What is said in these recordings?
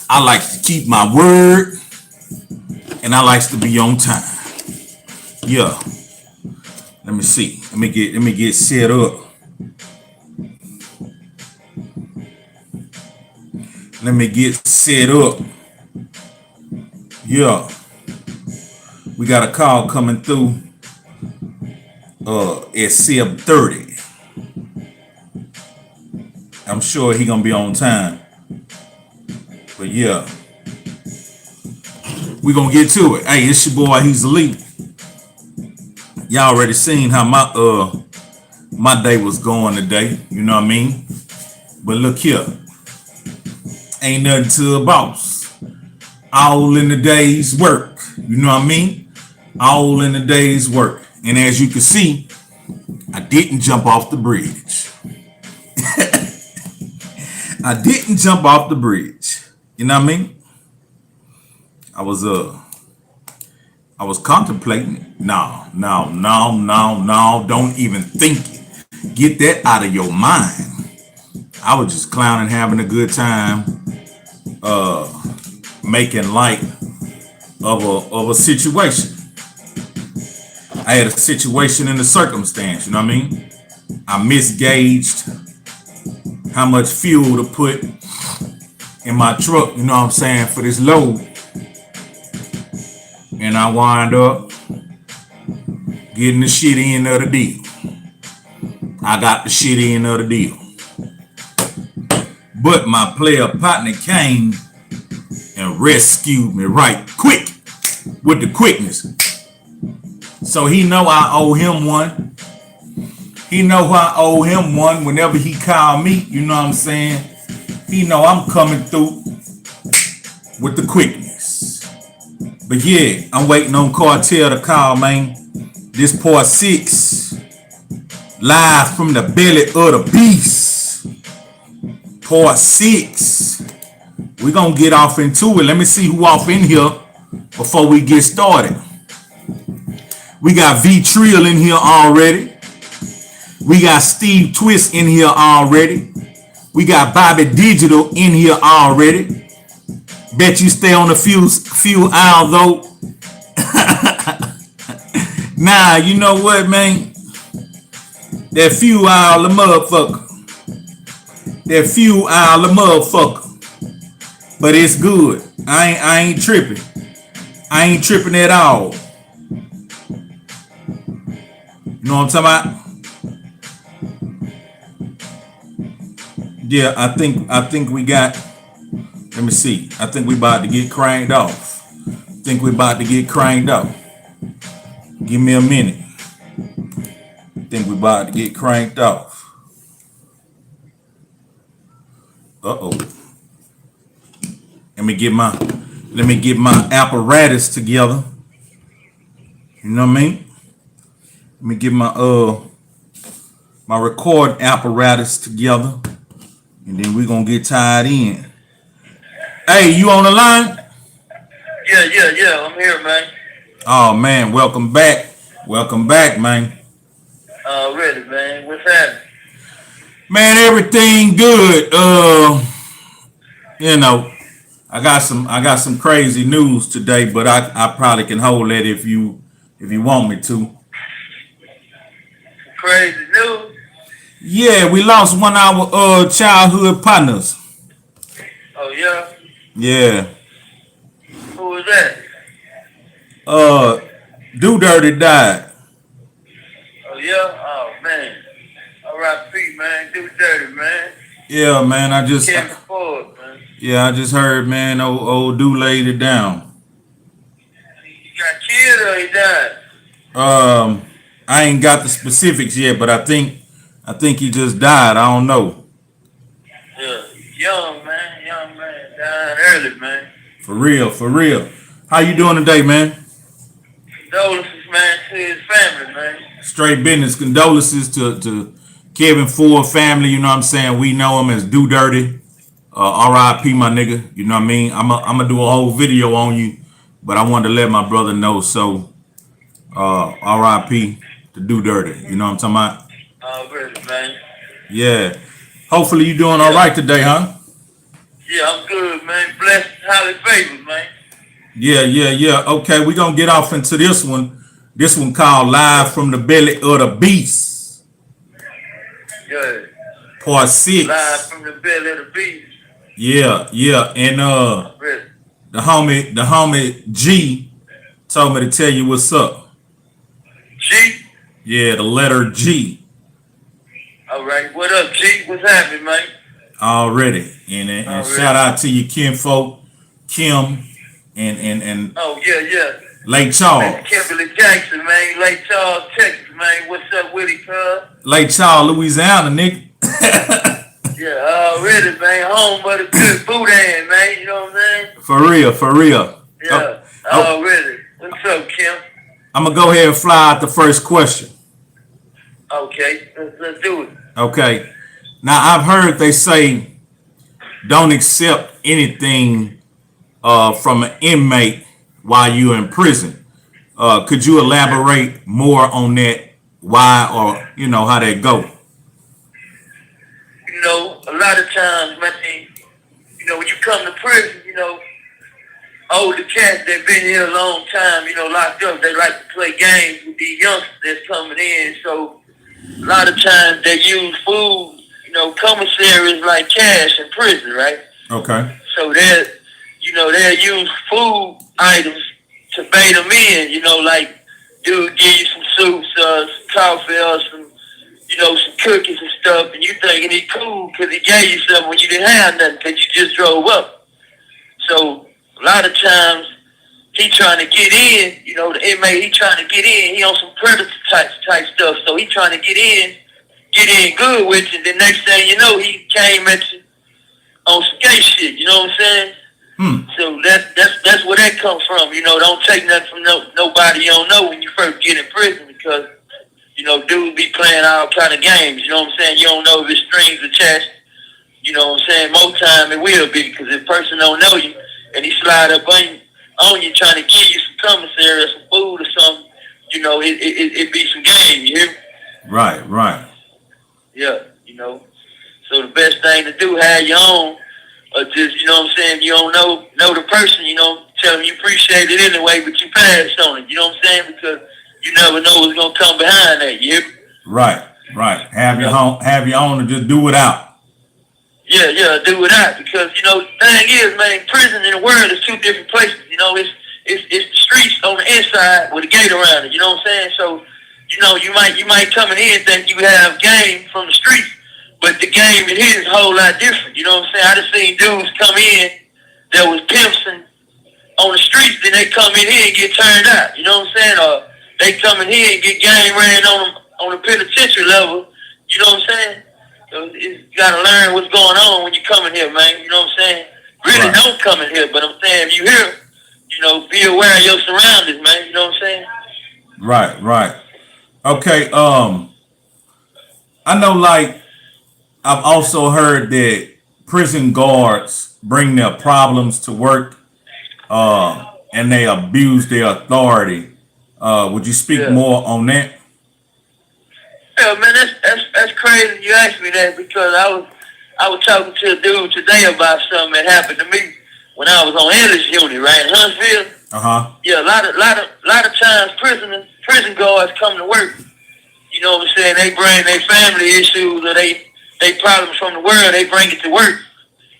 I like to keep my word, and I like to be on time. Yeah. Let me see. Let me get set up. Let me get set up. Yeah. We got a call coming through at 7:30. I'm sure he gonna be on time. But yeah. We gonna get to it. Hey, it's your boy Hezeleo. Y'all already seen how my day was going today. You know what I mean? But look here. Ain't nothing to a boss. All in the day's work. You know what I mean? All in the day's work. And as you can see, I didn't jump off the bridge. I didn't jump off the bridge. You know what I mean? I was contemplating it. No, don't even think it. Get that out of your mind. I was just clowning, having a good time, making light of a situation. I had a situation in the circumstance, you know what I mean? I misgauged how much fuel to put in my truck, you know what I'm saying, for this load. And I wind up getting the shit end of the deal. I got the shit end of the deal. But my player partner came and rescued me right quick with the quickness. So he know I owe him one. He know I owe him one whenever he call me, you know what I'm saying? He know I'm coming through with the quickness. But yeah, I'm waiting on Cartel to call, man. This part 6, live from the belly of the beast. Part 6. We're gonna get off into it. Let me see who off in here before we get started. We got V Trill in here already. We got Steve Twist in here already. We got Bobby Digital in here already. Bet you stay on the few aisle though. Nah, you know what, man? That few aisle the motherfucker. That few aisle the motherfucker. But it's good. I ain't tripping. I ain't tripping at all. You know what I'm talking about? Yeah, I think we got. Let me see. I think we about to get cranked off. Give me a minute. I think we about to get cranked off. Uh-oh. Let me get my apparatus together. You know what I mean? Let me get my recording apparatus together. And then we're gonna get tied in. Hey, you on the line? Yeah, I'm here, man. Oh man, welcome back, man. Ready, man. What's happening? Man, everything good. You know, I got some crazy news today, but I probably can hold that if you want me to. Crazy news? Yeah, we lost one of our childhood partners. Oh yeah? Yeah. Who was that? Do Dirty died. Oh yeah? Oh man. R.I.P. man. Do dirty, man. Yeah, man. I just heard, man. Old Do laid it down. He got killed or he died? I ain't got the specifics yet, but I think he just died. I don't know. Yeah, young man, dying early, man. For real. How you doing today, man? Condolences, man, to his family, man. Straight business. Condolences to Kevin Ford family. You know what I'm saying? We know him as Do Dirty. R.I.P. my nigga. You know what I mean? I'm gonna do a whole video on you, but I wanted to let my brother know. So, R.I.P. to Do Dirty. You know what I'm talking about? Already, man. Yeah. Hopefully you doing all right today, huh? Yeah, I'm good, man. Blessed, Yeah. Okay, we're gonna get off into this one. This one called Live from the Belly of the Beast. Yeah. Part Live 6. from the belly of the beast. Yeah. And Really. the homie G told me to tell you what's up. G. Yeah, the letter G All right. What up, G? What's happening, man? already. And shout Already. out to your kinfolk, Kim and Oh, yeah. Lake Mr. Charles. Kimberly Jackson, man. Lake Charles, Texas, man. What's up with it, cuz? Lake Charles, Louisiana, nigga. Yeah, already, man. Home of the good boudin, man. You know what I'm saying? For real. Oh, Yeah, oh, already. What's up, Kim? I'm gonna go ahead and fly out the first question. Okay, let's do it. Okay. Now I've heard they say don't accept anything from an inmate while you're in prison. Could you elaborate more on that? Why or how that go? You know, a lot of times, man, when you come to prison, older cats that been here a long time, locked up, they like to play games with these youngsters that's coming in. So a lot of times they use food, commissaries like cash in prison, right? Okay. So they'll use food items to bait them in, like dude give you some soups or some coffee or some cookies and stuff, and you thinking he cool because he gave you something when you didn't have nothing because you just drove up. So a lot of times he trying to get in, the inmate, he trying to get in. He on some predator type stuff, so he trying to get in good with you. The next thing you know, he came at you on some gay shit. You know what I'm saying? Hmm. So that's where that comes from. Don't take nothing from nobody you don't know when you first get in prison because dudes be playing all kind of games. You know what I'm saying? You don't know if it's strings attached. You know what I'm saying? Most time it will be because if a person don't know you and he slide up on you trying to give you some commissary or some food or something, it be some game. You hear me? Right. Yeah. So the best thing to do, have your own, or just, if you don't know the person, tell them you appreciate it anyway, but you pass on it. You know what I'm saying? Because you never know what's gonna come behind that. You hear me? Right. Have You your know? home, have your own, and just do it out. Yeah, do it out because the thing is, man, prison and the world is two different places. It's the streets on the inside with a gate around it. You know what I'm saying? So, you might come in here and think you have game from the streets, but the game in here is a whole lot different. You know what I'm saying? I just seen dudes come in that was pimps and on the streets, then they come in here and get turned out. You know what I'm saying? Or they come in here and get game ran on them on the penitentiary level. You know what I'm saying? So you gotta learn what's going on when you come in here, man. You know what I'm saying? Really Right. don't come in here, but I'm saying if you here, be aware of your surroundings, man. You know what I'm saying? Right. Okay. I know, like, I've also heard that prison guards bring their problems to work, and they abuse their authority. Would you speak Yeah. more on that? Yeah, man, that's crazy. You asked me that because I was talking to a dude today about something that happened to me when I was on English unit, right in Huntsville. Yeah, a lot of times prison guards come to work. You know what I'm saying? They bring their family issues or they problems from the world. They bring it to work,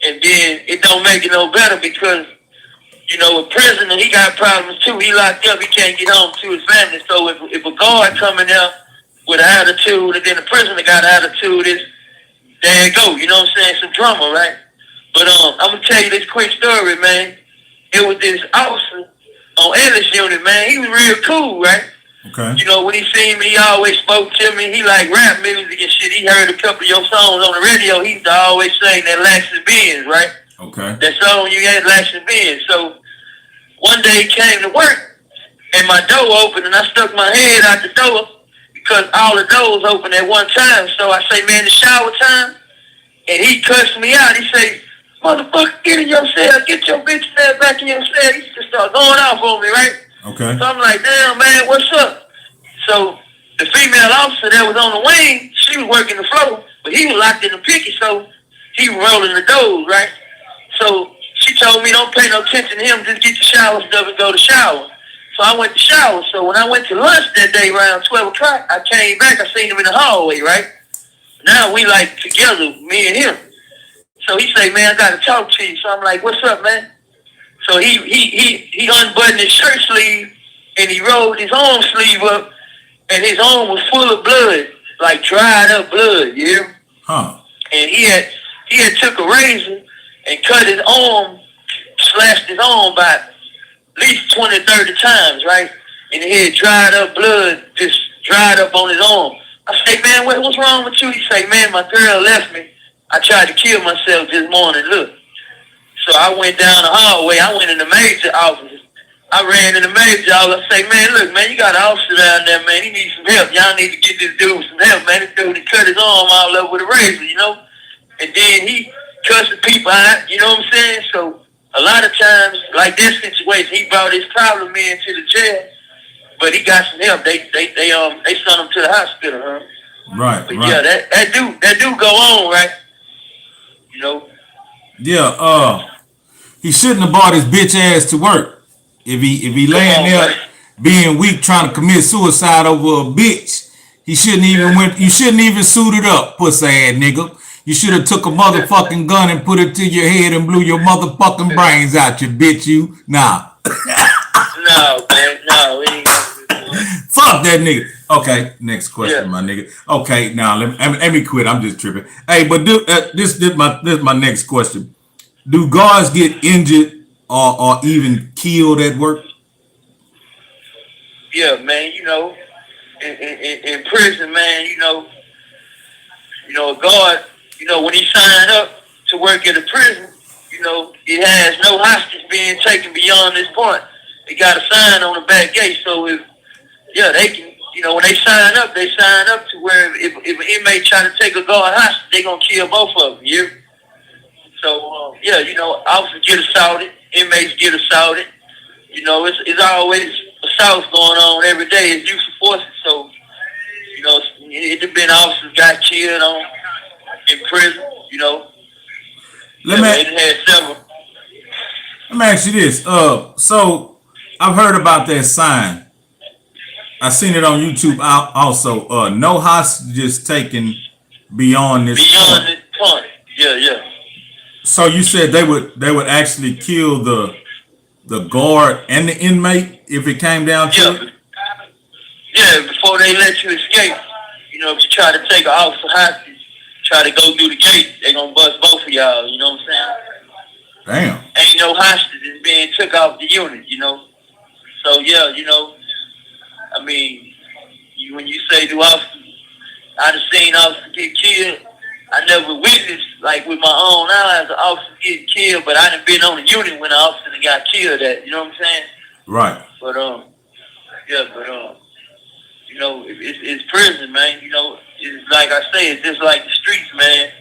and then it don't make it no better because a prisoner he got problems too. He locked up. He can't get home to his family. So if a guard coming there with an attitude, and then the prisoner got an attitude, there you go. You know what I'm saying? Some drama, right? But I'm gonna tell you this quick story, man. It was this officer on English unit, man. He was real cool, right? Okay. When he seen me, he always spoke to me. He like rap music and shit. He heard a couple of your songs on the radio. He used to always sing that Lax and Benz, right? Okay. That song you had, Lax and Benz. So one day he came to work, and my door opened, and I stuck my head out the door because all the doors open at one time. So I say, man, it's shower time. And he cussed me out. He say, motherfucker, get in your cell. Get your bitch ass back in your cell. He just started going off on me, right? Okay. So I'm like, damn, man, what's up? So the female officer that was on the wing, she was working the floor, but he was locked in the picket, so he was rolling the doors, right? So she told me don't pay no attention to him, just get your shower stuff and go to shower. So I went to shower. So when I went to lunch that day around 12 o'clock, I came back, I seen him in the hallway, right? Now we like together, me and him. So he say, man, I gotta talk to you. So I'm like, what's up, man? So he unbuttoned his shirt sleeve and he rolled his arm sleeve up and his arm was full of blood, like dried up blood, you know? Huh. And he had took a razor and cut his arm, slashed his arm by at least 20, 30 times, right? And he had dried up blood, just dried up on his arm. I say, man, what's wrong with you? He say, man, my girl left me. I tried to kill myself this morning, look. So I went down the hallway. I went in the major office. I ran in the major office. I say, man, look, man, you got an officer down there, man. He needs some help. Y'all need to get this dude some help, man. This dude, he cut his arm all up with a razor, you know? And then he cussing people out, you know what I'm saying? So a lot of times, like this situation, he brought his problem in to the jail, but he got some help. They sent him to the hospital, huh? Right, but right. yeah, that dude go on, right? You know? Yeah, he shouldn't have brought his bitch ass to work. If he laying there man. being weak trying to commit suicide over a bitch, he shouldn't even you shouldn't even suited up, pussy ass nigga. You should have took a motherfucking gun and put it to your head and blew your motherfucking brains out, you bitch, you. Nah. No, man, no. Fuck that nigga. Okay, next question, my nigga. Okay, now let me quit. I'm just tripping. Hey, but this my next question. Do guards get injured or even killed at work? Yeah, man. You know, in prison, man. You know, a guard. You know, when he signed up to work at a prison, you know, it has no hostage being taken beyond this point. They got a sign on the back gate, so they can, you know, when they sign up to where if an inmate try to take a guard hostage, they gonna kill both of them, yeah? So, you know, officers get assaulted, inmates get assaulted. You know, it's always assaults going on every day. It's use of force, so, you know, it's been officers got killed in prison, you know. Let me ask you this. So I've heard about that sign. I seen it on YouTube also. No hostages taken beyond this point. Yeah. So you said they would actually kill the guard and the inmate if it came down to it? Yeah, before they let you escape. You know, if you try to take an officer hostage, try to go through the gate, they gonna bust both of y'all, you know what I'm saying? Damn. Ain't no hostages being took off the unit, you know? So, yeah, you know, I mean, when you say do officers, I done seen officers get killed. I never witnessed, like, with my own eyes, an officer getting killed, but I done been on the unit when an officer got killed at, you know what I'm saying? Right. But, you know, it's prison, man, you know? It's like I say, it's just like the streets, man.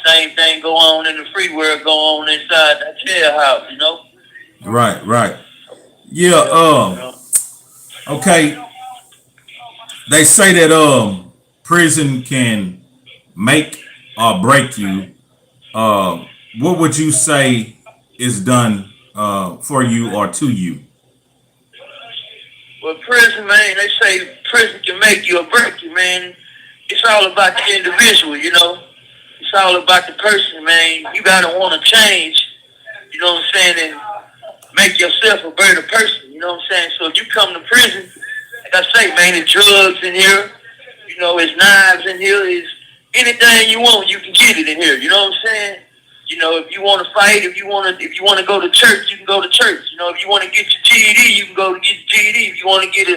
Same thing go on in the free world, go on inside that jailhouse, you know? Right. Yeah, okay. They say that prison can make or break you. What would you say is done for you or to you? Well, prison, man, they say prison can make you or break you, man. It's all about the individual, you know. It's all about the person, man. You gotta want to change, you know what I'm saying, and make yourself a better person, you know what I'm saying. So if you come to prison, like I say, man, there's drugs in here, you know, there's knives in here, there's anything you want, you can get it in here, you know what I'm saying. You know, if you want to fight, if you want to go to church, you can go to church. You know, if you want to get your GED, you can go to get your GED. If you want to get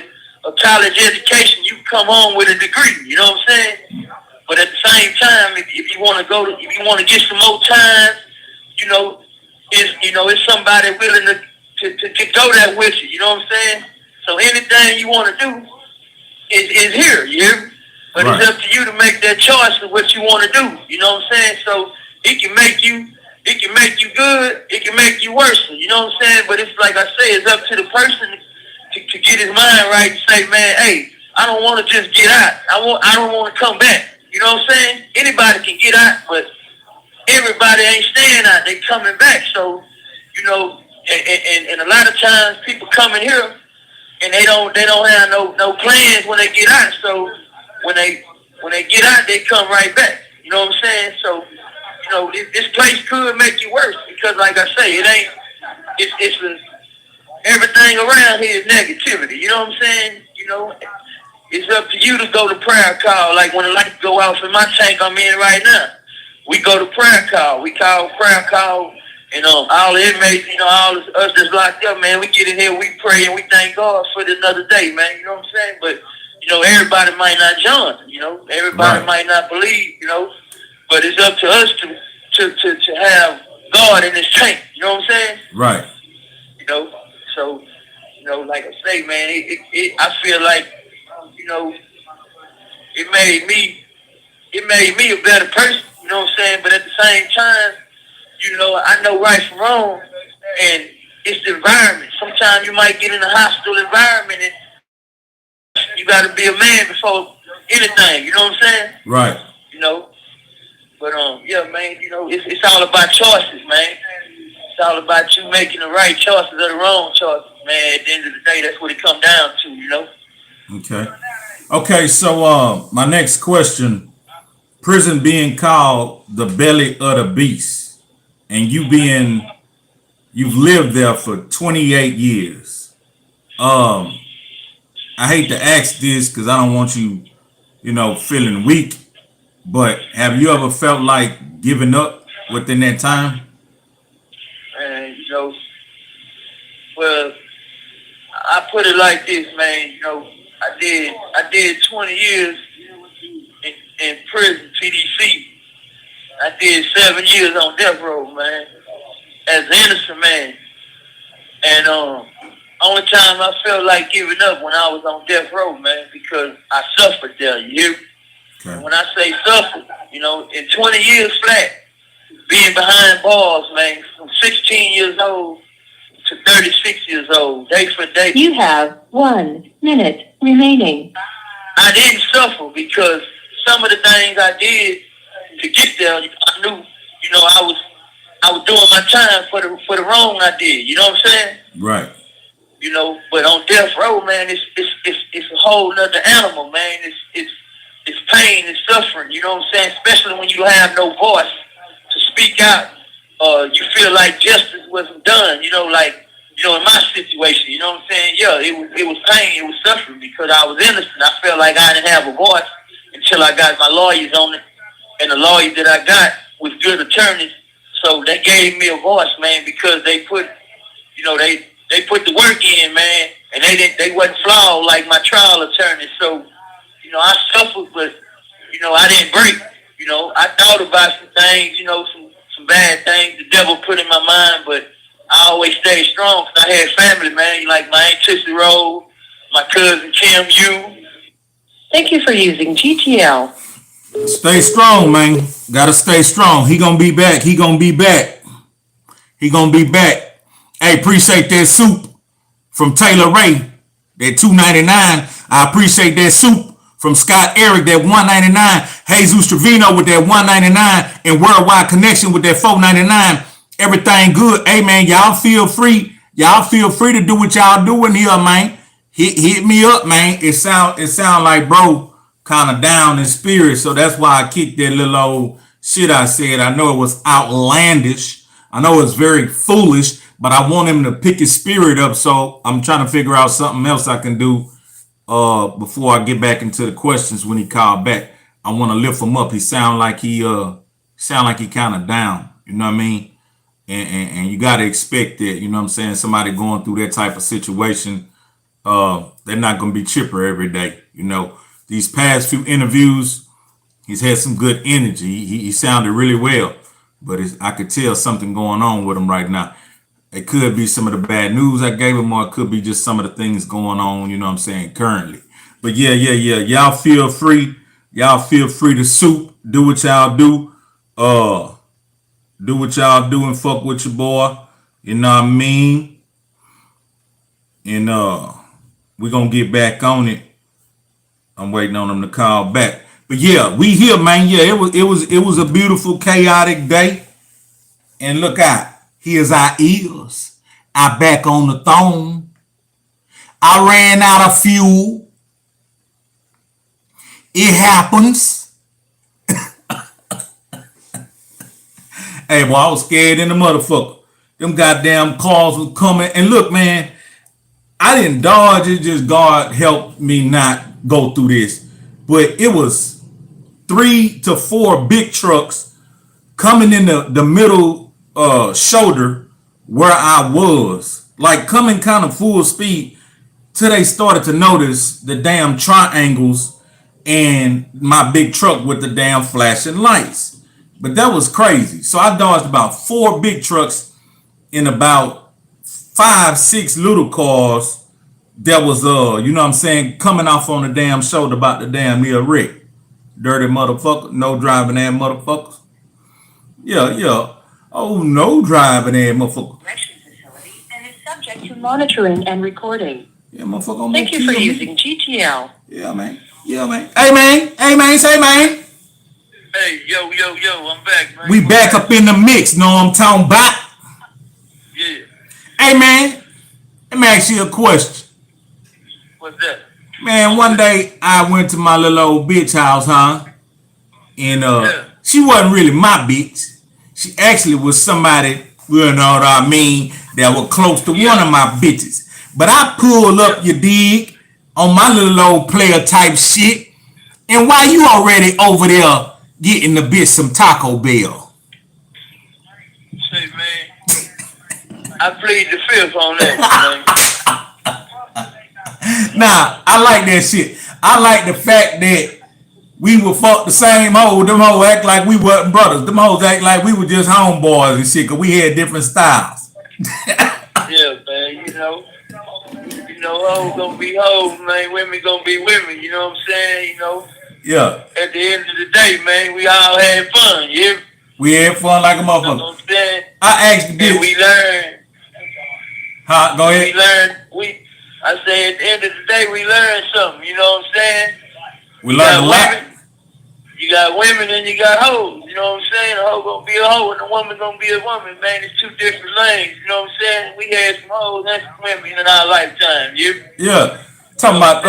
a college education, you can come home with a degree. You know what I'm saying? But at the same time, if you want to get some more time, it's somebody willing to go there with you. You know what I'm saying? So anything you want to do is here. You hear me? But right. It's up to you to make that choice of what you want to do. You know what I'm saying? So it can make you good, it can make you worse. You know what I'm saying? But it's like I say, it's up to the person to get his mind right and say, man, hey, I don't want to just get out. I don't want to come back. You know what I'm saying? Anybody can get out, but everybody ain't staying out. They coming back. So you know, and a lot of times people come in here and they don't have no plans when they get out. So when they get out, they come right back. You know what I'm saying? So you know, this place could make you worse because, like I say, it ain't. Everything around here is negativity. You know what I'm saying? You know, it's up to you to go to prayer call. Like when the lights go off in my tank I'm in right now, we go to prayer call. We call prayer call, and all the inmates, you know, all us that's locked up, man, we get in here, we pray, and we thank God for another day, man. You know what I'm saying? But you know, everybody might not join. You know, everybody might not believe. You know, but it's up to us to have God in this tank. You know what I'm saying? Right. You know, so you know, like I say, man, I feel like, you know, it made me a better person. You know what I'm saying? But at the same time, you know, I know right from wrong, and it's the environment. Sometimes you might get in a hostile environment, and you got to be a man before anything. You know what I'm saying? Right. You know, but yeah, man. You know, it's all about choices, man. It's all about you making the right choices or the wrong choices, man. At the end of the day, that's what it comes down to. You know. Okay. Okay. So, my next question: prison being called the belly of the beast, and you've lived there for 28 years. I hate to ask this because I don't want you, you know, feeling weak. But have you ever felt like giving up within that time? And you know, well, I put it like this, man. You know, I did 20 years in prison, PDC. I did 7 years on death row, man, as an innocent man. And only time I felt like giving up when I was on death row, man, because I suffered there. You hear? Okay. And when I say suffered, you know, in 20 years flat, being behind bars, man, from 16 years old to 36 years old, day for day. You have 1 minute remaining. I didn't suffer because some of the things I did to get there, I knew, you know, I was doing my time for the wrong I did. You know what I'm saying? Right. You know, but on death row, man, it's a whole nother animal, man. It's pain and suffering. You know what I'm saying? Especially when you have no voice to speak out. You feel like justice wasn't done. You know, like, you know, in my situation, you know what I'm saying? Yeah, it was pain, it was suffering because I was innocent. I felt like I didn't have a voice until I got my lawyers on it, and the lawyers that I got was good attorneys. So they gave me a voice, man, because they put, you know, they put the work in, man, and they wasn't flawed like my trial attorney. So, you know, I suffered, but, you know, I didn't break. You know, I thought about some things, you know, some bad things the devil put in my mind, but I always stayed strong because I had family, man. Like my Aunt Tootsie Roll, my cousin Kim Yu. Thank you for using GTL. Stay strong, man. Gotta stay strong. He gonna be back. He gonna be back. He gonna be back. Hey, appreciate that soup from Taylor Ray. That $2.99. I appreciate that soup from Scott Eric. That $1.99. Jesus Trevino with that $1.99 and Worldwide Connection with that $4.99. Everything good. Hey, man, y'all feel free. Y'all feel free to do what y'all doing here, man. Hit me up, man. It sound like bro kind of down in spirit, so that's why I kicked that little old shit I said. I know it was outlandish. I know it's very foolish, but I want him to pick his spirit up, so I'm trying to figure out something else I can do before I get back into the questions when he called back. I want to lift him up. He sound like he kind of down. You know what I mean? And you got to expect that. You know what I'm saying? Somebody going through that type of situation, they're not going to be chipper every day. You know, these past few interviews, he's had some good energy. He sounded really well, but I could tell something going on with him right now. It could be some of the bad news I gave him, or it could be just some of the things going on, you know what I'm saying, currently. But yeah. Y'all feel free. Y'all feel free to soup. Do what y'all do. Do what y'all do and fuck with your boy. You know what I mean? And we're gonna get back on it. I'm waiting on him to call back. But yeah, we here, man. Yeah, it was a beautiful, chaotic day. And look out. Here's our ears. I back on the throne. I ran out of fuel. It happens. Hey, boy, I was scared in the motherfucker. Them goddamn calls was coming. And look, man, I didn't dodge it. Just God helped me not go through this. But it was 3 to 4 big trucks coming in the middle shoulder where I was. Like coming kind of full speed till they started to notice the damn triangles and my big truck with the damn flashing lights. But that was crazy. So I dodged about 4 big trucks and about 5, 6 little cars that was you know what I'm saying, coming off on the damn shoulder about the damn near wreck. Dirty motherfucker, no driving that motherfuckers. Yeah. Oh, no driving that motherfucker. Facility and is subject to monitoring and recording. Yeah, motherfucker. Thank you for using GTL. Yeah, man. Hey, man. Say, man. Hey, yo, I'm back, man. We back up in the mix. Know what I'm talking about? Yeah. Hey, man. Let me ask you a question. What's that? Man, one day I went to my little old bitch house, huh? And she wasn't really my bitch. She actually was somebody, you know what I mean, that was close to one of my bitches. But I pulled up, you dig, on my little old player type shit. And while you already over there getting the bitch some Taco Bell. Say, man, I plead the fifth on that, man. Nah, I like that shit. I like the fact that we would fuck the same hoe. Them hoes act like we wasn't brothers. Them hoes act like we were just homeboys and shit, cause we had different styles. Yeah, man, you know, hoes gonna be hoes, man. Women gonna be women, you know what I'm saying? You know. Yeah. At the end of the day, man, we all had fun, yeah. We had fun like a motherfucker. You know what I'm saying? I asked the bitch. And we learned. Huh? Go ahead. I say at the end of the day, we learned something, you know what I'm saying? We learned a lot. You got women and you got hoes, you know what I'm saying? A hoe gonna be a hoe and a woman gonna be a woman, man. It's 2 different lanes, you know what I'm saying? We had some hoes and some women in our lifetime, yeah? Yeah. Talking about,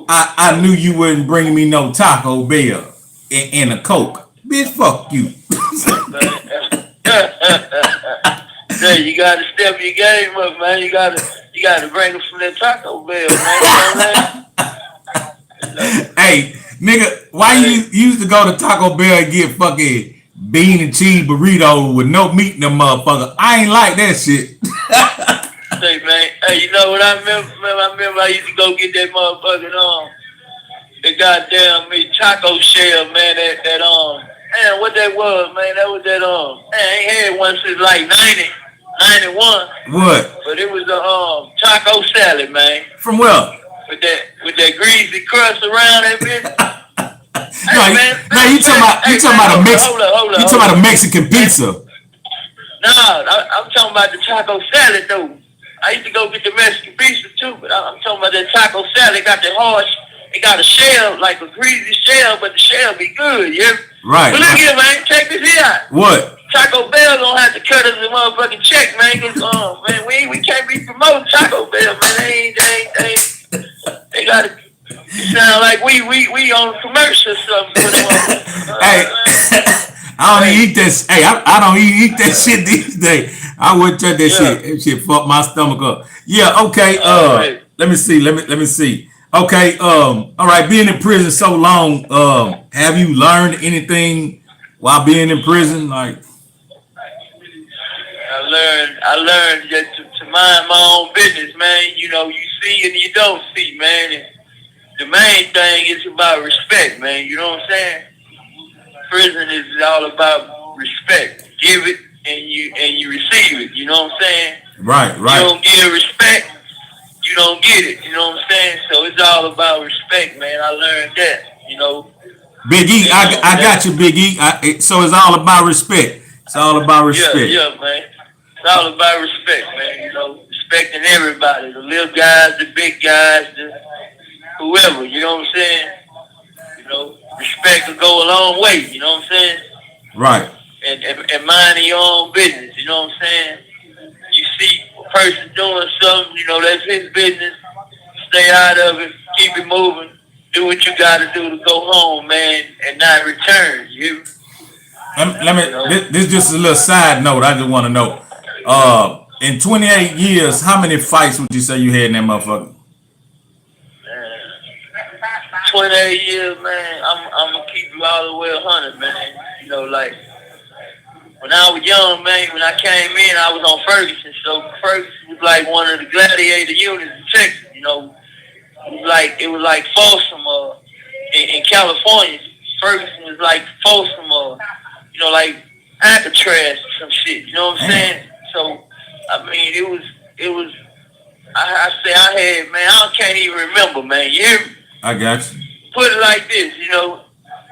I knew you wouldn't bring me no Taco Bell and a Coke. Bitch, fuck you. Hey, you gotta step your game up, man. You gotta bring them from that Taco Bell, man. You know what I'm saying? Hey, nigga, why you used to go to Taco Bell and get fucking bean and cheese burrito with no meat in them motherfucker? I ain't like that shit. Say, man, hey, you know what I remember? I remember I used to go get that motherfucking the goddamn taco shell, man. Man, what that was, man? That was that man, I ain't had one since like 91. What? But it was a taco salad, man. From where? With that greasy crust around that bitch. You talking about a Mexican pizza. Nah, I'm talking about the taco salad though. I used to go get the Mexican pizza too, but I'm talking about that taco salad. It got a shell, like a greasy shell, but the shell be good, yeah? Right. But look here, man, check this here out. What? Taco Bell gonna have to cut us a motherfucking check, man, cause man, we can't be promoting Taco Bell, man. They gotta sound like we on a commercial or something. Hey, I don't eat that. Hey, I don't eat that shit these days. I wouldn't touch that shit. That shit fuck my stomach up. Yeah. Okay. Let me see. Okay. All right. Being in prison so long, have you learned anything while being in prison? Like, I learned just to mind my own business, man. You know, you see and you don't see, man. And the main thing is about respect, man. You know what I'm saying? Prison is all about respect. Give it and you receive it. You know what I'm saying? Right. You don't give respect, you don't get it. You know what I'm saying? So it's all about respect, man. I learned that. You know. Big E, I got you, Big E. So it's all about respect. It's all about respect. Yeah, man. It's all about respect, man. You know, respecting everybody, the little guys, the big guys, whoever. You know what I'm saying? You know, respect will go a long way. You know what I'm saying? Right. and minding your own business. You know what I'm saying? You see a person doing something, that's his business. Stay out of it. Keep it moving. Do what you got to do to go home, man, and not return. This just a little side note. I just want to know. In 28 years, how many fights would you say you had in that motherfucker? 28 years, man. I'm gonna keep you all the way 100, man. Like when I was young, man. When I came in, I was on Ferguson. So Ferguson was like one of the gladiator units in Texas. It was like Folsom in California. Ferguson was like Folsom like Alcatraz or some shit. You know what I'm saying? So I mean, it was. I say I had, man. I can't even remember, man. You hear me? I got you. Put it like this,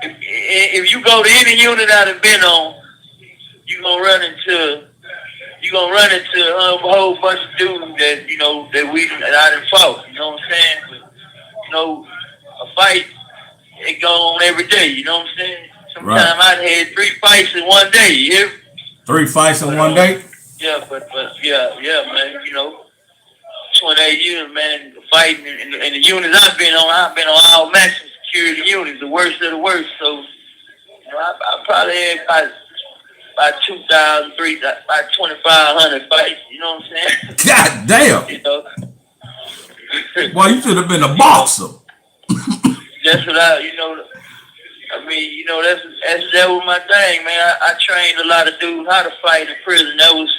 if you go to any unit I've been on, you're gonna run into a whole bunch of dudes that I done fought. You know what I'm saying? But, a fight it go on every day. You know what I'm saying? Sometimes I've had 3 fights in one day. You hear me? 3 fights in one day? Yeah, but yeah, man. 28 years, man, fighting in the units I've been on all maximum security units, the worst of the worst. So, I probably had about 2,000, about 2,500 fights. You know what I'm saying? God damn. Boy, you should have been a boxer. That's what that was my thing, man. I trained a lot of dudes how to fight in prison. That was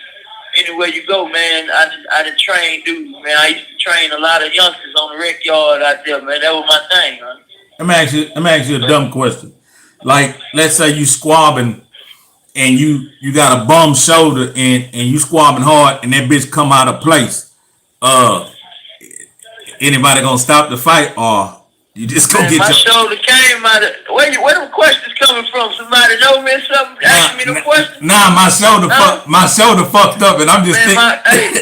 anywhere you go, man. I done trained dudes, man. I used to train a lot of youngsters on the rec yard out there, man. That was my thing, man. Let me ask you a dumb question. Like, let's say you squabbing and you got a bum shoulder and you squabbing hard and that bitch come out of place. Anybody gonna stop the fight or you just gonna get my shoulder came out of where the questions coming from? Somebody know me or something? Ask me the question. Nah, my shoulder fucked up and I'm just thinking.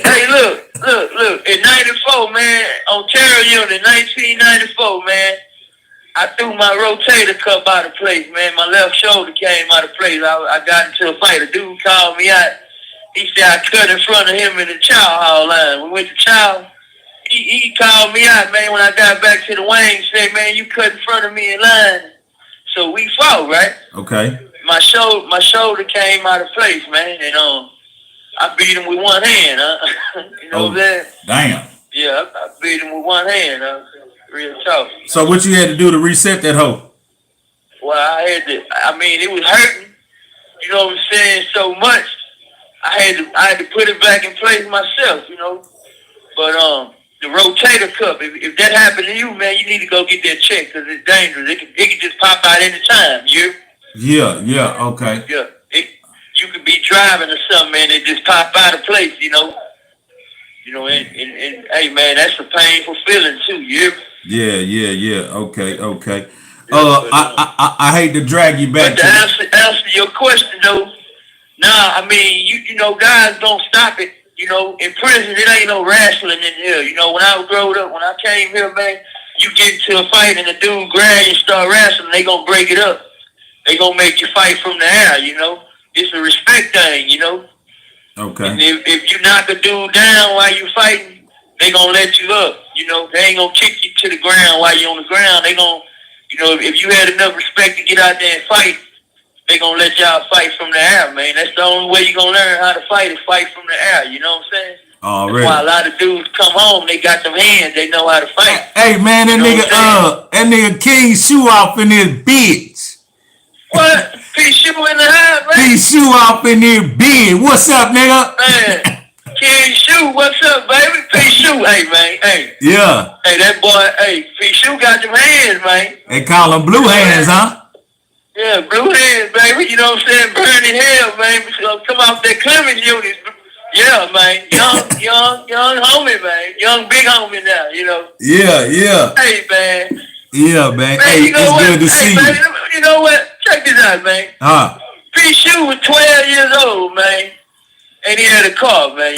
Hey, look. In 94, man, Ontario unit, 1994, man. I threw my rotator cuff out of place, man. My left shoulder came out of place. I got into a fight. A dude called me out. He said I cut in front of him in the chow hall line. We went to chow. He called me out, man, when I got back to the wing. Said, man, you cut in front of me in line. So we fought, right? Okay. My shoulder came out of place, man, and I beat him with one hand, huh? You know what I'm saying? Damn. Yeah, I beat him with one hand, real tough. So what you had to do to reset that hoe? Well, it was hurting, you know what I'm saying, so much. I had to put it back in place myself, But the rotator cuff, if that happened to you, man, you need to go get that checked because it's dangerous. It can just pop out any time. Yeah, okay. Yeah, you could be driving or something, and it just pop out of place, and hey, man, that's a painful feeling too. Yeah. Okay. I hate to drag you back. But to answer your question though, guys don't stop it. In prison, it ain't no wrestling in here. When I growing up, when I came here, man, you get into a fight and the dude grab you and start wrestling, they gonna break it up. They gonna make you fight from the air, It's a respect thing, Okay. And if you knock a dude down while you fighting, they gonna let you up. They ain't gonna kick you to the ground while you on the ground. They gonna, if you had enough respect to get out there and fight, they gonna let y'all fight from the air, man. That's the only way you gonna learn how to fight is fight from the air. You know what I'm saying? Already. That's why a lot of dudes come home, they got them hands, they know how to fight. Hey man, that nigga King Shoe off in this bitch. What? P-Shoe in the house, man? P-Shoe off in this bitch. What's up, nigga? Man, King Shoe, what's up, baby? P-Shoe, hey man, hey. Yeah. Hey, that boy, hey, P-Shoe got them hands, man. They call them blue hands, huh? Yeah, blue hands, baby. You know what I'm saying? Burning hell, man. Come off that Clemens unit. Yeah, man. Young homie, man. Young big homie now, Yeah. Hey, man. Yeah, man. Hey, it's good to see man, you. You know what? Check this out, man. Huh? P-Shoe was 12 years old, man. And he had a car, man.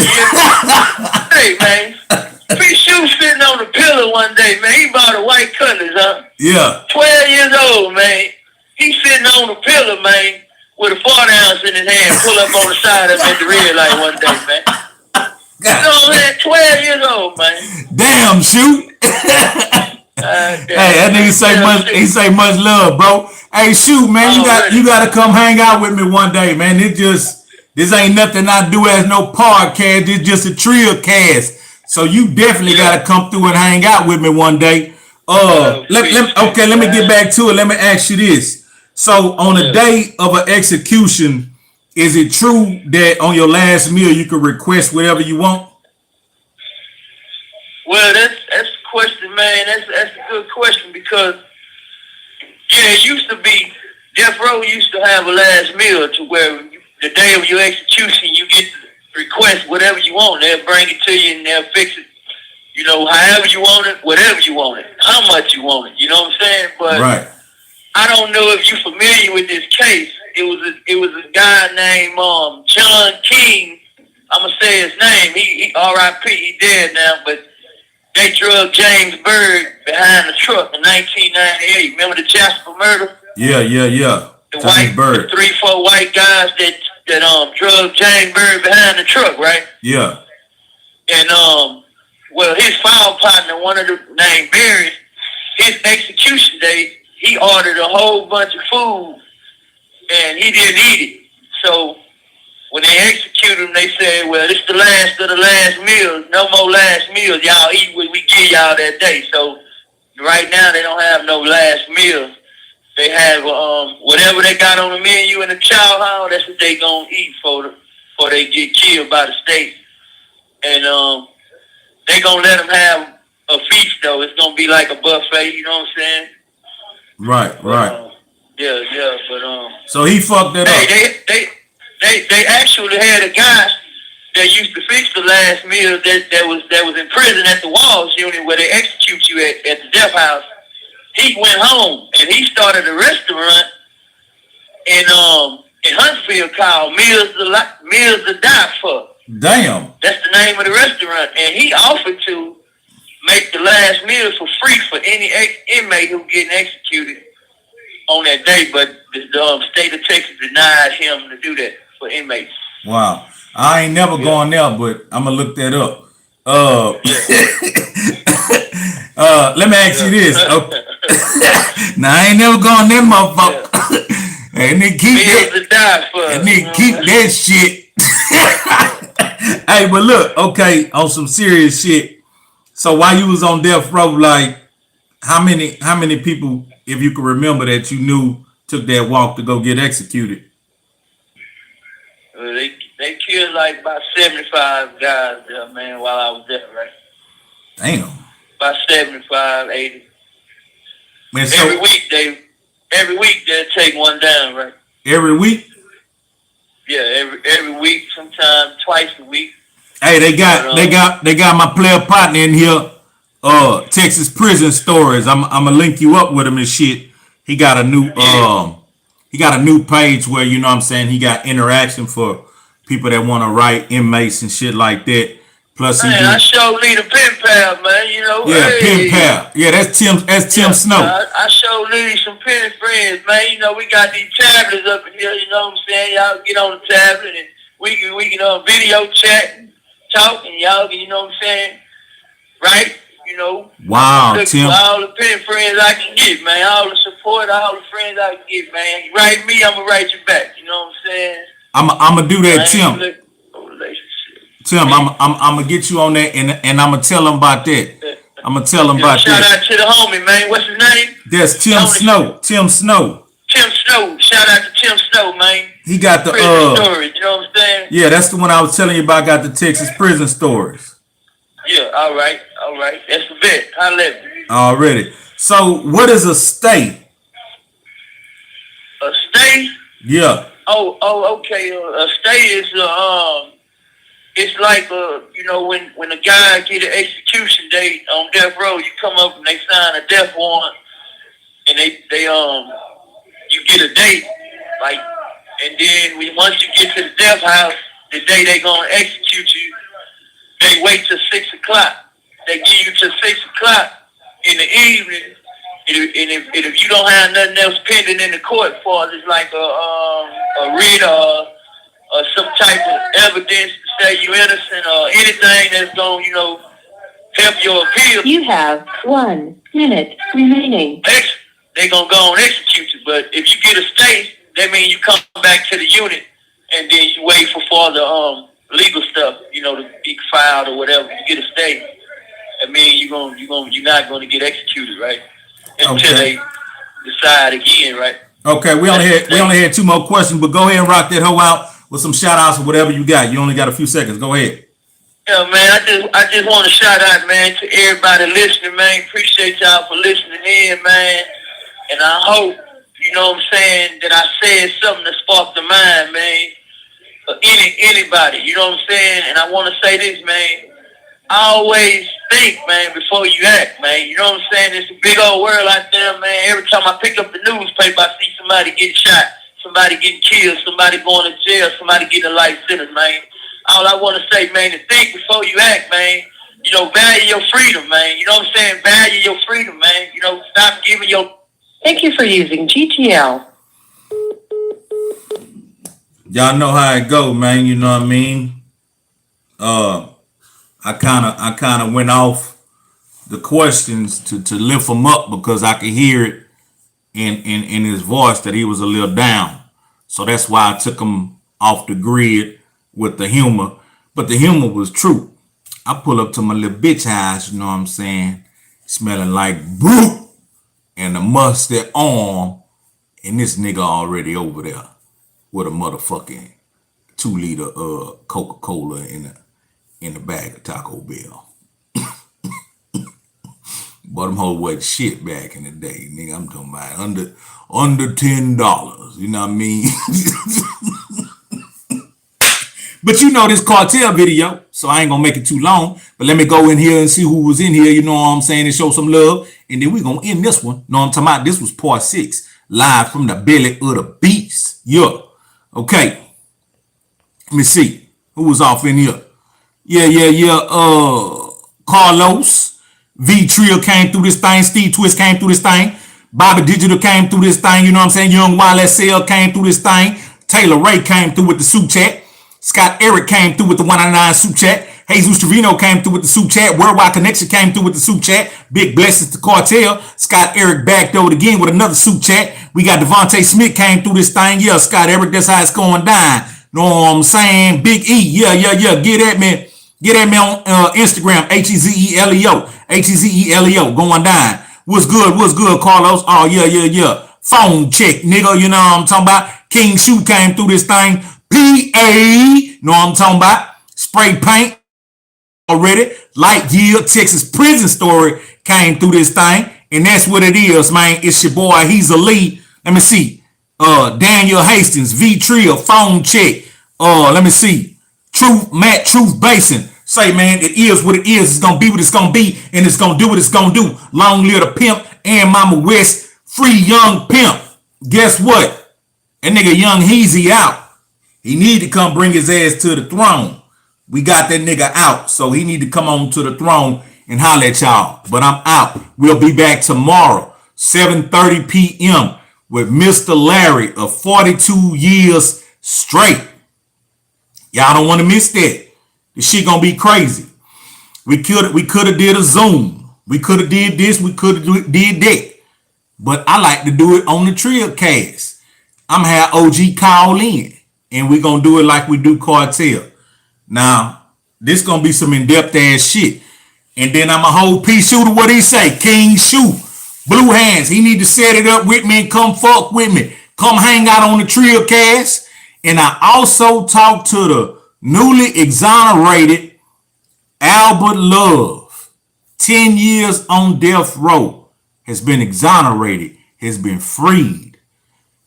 Hey, man. P-Shoe sitting on the pillow one day, man. He bought a white Cutlass, huh? Yeah. 12 years old, man. He sitting on the pillow, man, with a 40 ounce in his hand, pull up on the side of him at the red light one day, man. You know what I'm saying? 12 years old, man. Damn, shoot. Hey, that nigga say much. He say much love, bro. Hey, shoot, man, you gotta come hang out with me one day, man. This ain't nothing I do as no podcast. It's just a trio cast. So you definitely gotta come through and hang out with me one day. Let me get back to it. Let me ask you this. So on the day of an execution, is it true that on your last meal you can request whatever you want? Well, that's a question, man. That's a good question because it used to be Death Row used to have a last meal to where the day of your execution you get to request whatever you want. They'll bring it to you and they'll fix it. You know, however you want it, whatever you want it, how much you want it. You know what I'm saying? But right. I don't know if you're familiar with this case. It was a guy named John King. I'm gonna say his name. He R.I.P. He dead now, but they drug James Byrd behind the truck in 1998. Remember the Jasper murder? Yeah. The 3-4 white guys that drug James Byrd behind the truck, right? Yeah. And well, his file partner, one of the named Barry, his execution date, he ordered a whole bunch of food, and he didn't eat it. So when they executed him, they said, well, this is the last of the last meals. No more last meals. Y'all eat what we give y'all that day. So right now, they don't have no last meals. They have whatever they got on the menu in the chow hall, that's what they gonna eat before they get killed by the state. And they gonna let them have a feast, though. It's gonna be like a buffet, you know what I'm saying? Right. But so he fucked that up. They actually had a guy that used to fix the last meal that was in prison at the Walls unit where they execute you at the death house. He went home and he started a restaurant in Huntsville called Meals to Die For. Damn. That's the name of the restaurant, and he offered to make the last meal for free for any inmate who getting executed on that day, but the state of Texas denied him to do that for inmates. Wow. I ain't never gone there, but I'm gonna look that up. Let me ask you this. Okay. Now I ain't never gone there, motherfucker. And they keep keep that shit. Hey, but look, okay, on some serious shit. So while you was on death row, like how many people, if you can remember, that you knew took that walk to go get executed? They killed like about 75 guys there, man, while I was there, right? Damn. About 75, 80. Man, so every week they'll take one down, right? Every week? Yeah, every week, sometimes twice a week. Hey, they got my player partner in here, Texas Prison Stories. I'm gonna link you up with him and shit. He got a new page where, you know what I'm saying, he got interaction for people that want to write inmates and shit like that. Plus, I sure need a pen pal, man. You know, pen pal. Yeah, that's Tim Snow. I sure need some pen friends, man. You know, we got these tablets up in here. You know what I'm saying? Y'all get on the tablet and we can video chat and talk, and y'all can, you know what I'm saying, right? You know. Wow, look Tim. For all the pen friends I can get, man. All the support, all the friends I can get, man. You write me, I'm gonna write you back. You know what I'm saying? I'm gonna do that, Tim. Tim, I'm gonna get you on that, and I'm gonna tell him about that. I'm gonna tell him about shout that. Shout out to the homie, man. What's his name? That's Tim Snow. Tim Snow. Tim Snow. Shout out to Tim Snow, man. He got the stories. You know what I'm saying? Yeah, that's the one I was telling you about. Got the Texas Prison Stories. Yeah. All right. That's the bet. I love it. Already. So, what is a stay? A stay? Yeah. Oh, okay. A stay is it's like you know, when a guy get an execution date on death row, you come up and they sign a death warrant, and they you get a date, like, and then once you get to the death house, the day they gonna execute you, they wait till 6 o'clock. They give you till 6 o'clock in the evening And if you don't have nothing else pending in the court for it, it's like a writ or some type of evidence to say you're innocent or anything that's going, help your appeal. You have 1 minute remaining. They're going to go and execute you. But if you get a stay, that means you come back to the unit and then you wait for further legal stuff, to be filed or whatever. You get a stay. I mean, you're not going to get executed, right? Until they decide again, right? Okay, we only had 2 more questions, but go ahead and rock that hoe out with some shout outs or whatever you got. You only got a few seconds. Go ahead. Yeah, man, I just want to shout out, man, to everybody listening, man. Appreciate y'all for listening in, man. And I hope, that I said something that sparked the mind, man, of anybody, And I want to say this, man. I always think, man, before you act, man. It's a big old world out there, man. Every time I pick up the newspaper, I see somebody getting shot, somebody getting killed, somebody going to jail, somebody getting a life sentence, man. All I want to say, man, is think before you act, man. Value your freedom, man. Value your freedom, man. Stop giving your... Thank you for using GTL. Y'all know how it go, man. You know what I mean? I kind of went off the questions to lift him up because I could hear it in his voice that he was a little down. So that's why I took him off the grid with the humor. But the humor was true. I pull up to my little bitch house, you know what I'm saying? Smelling like brute and a mustard arm. And this nigga already over there with a motherfucking 2-liter Coca-Cola in the bag of Taco Bell. But them hoes wasn't shit back in the day, nigga. I'm talking about under $10. You know what I mean? But this Cartel video, so I ain't gonna make it too long. But let me go in here and see who was in here, you know what I'm saying, and show some love. And then we gonna end this one. Know what I'm talking about? This was part 6, live from the belly of the beast. Yeah. Okay. Let me see. Who was off in here? Yeah. Carlos. V Trill came through this thing. Steve Twist came through this thing. Bobby Digital came through this thing. You know what I'm saying? Young YSL came through this thing. Taylor Ray came through with the soup chat. Scott Eric came through with the 199 soup chat. Jesus Trevino came through with the soup chat. Worldwide Connection came through with the soup chat. Big blessings to Cartel. Scott Eric backdoored again with another soup chat. We got Devontae Smith came through this thing. Yeah, Scott Eric, that's how it's going down. Know what I'm saying? Big E. Yeah. Get at me. Get at me on Instagram. Hezeleo. Hezeleo going down. What's good, Carlos? Oh, yeah. Phone check, nigga. You know what I'm talking about? King Shoe came through this thing. PA. Know what I'm talking about? Spray paint. Already. Light Yield, Texas prison story came through this thing. And that's what it is, man. It's your boy, Hezeleo. Let me see. Daniel Hastings, V Trill, phone check. Let me see. Truth Basin. Say, man, it is what it is. It's gonna be what it's gonna be, and it's gonna do what it's gonna do. Long live the pimp and Mama West. Free young pimp. Guess what? That nigga Young Heezy out. He need to come bring his ass to the throne. We got that nigga out, so he need to come on to the throne and holler at y'all. But I'm out. We'll be back tomorrow, 7:30 p.m. with Mr. Larry of 42 years straight. Y'all don't want to miss that. This shit gonna be crazy. We could have did a Zoom. We could have did this. We could have did that. But I like to do it on the Trillcast. I'm have OG call in, and we gonna do it like we do Cartel. Now, this gonna be some in-depth ass shit. And then I'm a whole P-Shooter, what he say? King Shoe. Blue Hands. He need to set it up with me and come fuck with me. Come hang out on the Trillcast. And I also talked to the newly exonerated Albert Love. 10 years on death row. Has been exonerated. Has been freed.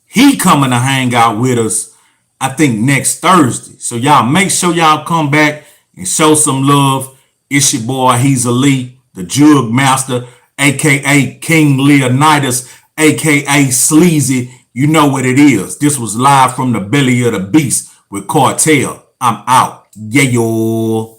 He coming to hang out with us, I think, next Thursday. So y'all make sure y'all come back and show some love. It's your boy, Hezeleo, the Jug Master, a.k.a. King Leonidas, a.k.a. Sleazy. You know what it is. This was live from the belly of the beast with Cartel. I'm out. Yeah, yo.